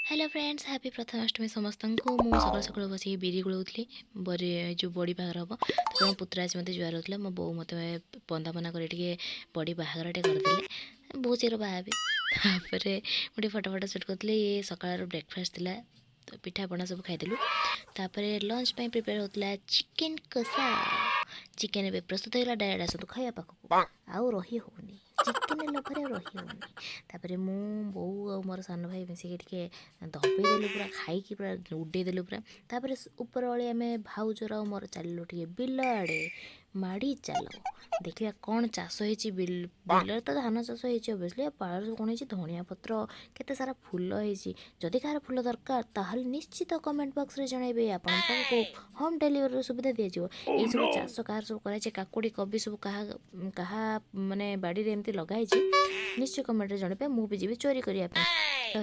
Hello friends happy Prathamashtami समस्त को मु सकाल सकाल बस बिरी गुलाऊली बरी जो बड़ी बाहर हम तो मो पुत्र आज मत जुआर होता मो बो मत बंदापना कर बड़ी बाहर करदे बहुत चीर बाहबी मुझे फटो फटो सुट करी ये सकाल ब्रेकफास्ट थी तो पिठापणा सब खाईदेलु तापर लंच प्रिपेयर होता चिकेन कषा चिकेन ए प्रस्तुत होगा डायरेक्ट आसतु खाया पाखक आउ रही होनी चिकेन लभर आ रही होनी तापर मु बो आ मोर सान भाई मिसिक दबेदेलु पूरा खाई पूरा उड़ेदेलु पूरा तापर ऊपर ओली आम भाउजर मोर चलू टे बिल आड़े माड़ी चल देखिए कौन चाष हो बिल तो धान चाष होसली पाड़ कौन हो धनिया पत्र केते सारा फूल होती जदि कहार फूल दरकार ताहले निश्चित कमेंट बॉक्स रे जनइबे आपण होम डिलीवरी सुविधा दिज्व ये सब चाष कहार सब कराई काकुड़ी कबी सब कहा माने बाड़ी रे एमती लगाई निश्चय कमेंट रे जनइबे मु भी जीवी चोरी करिया पे।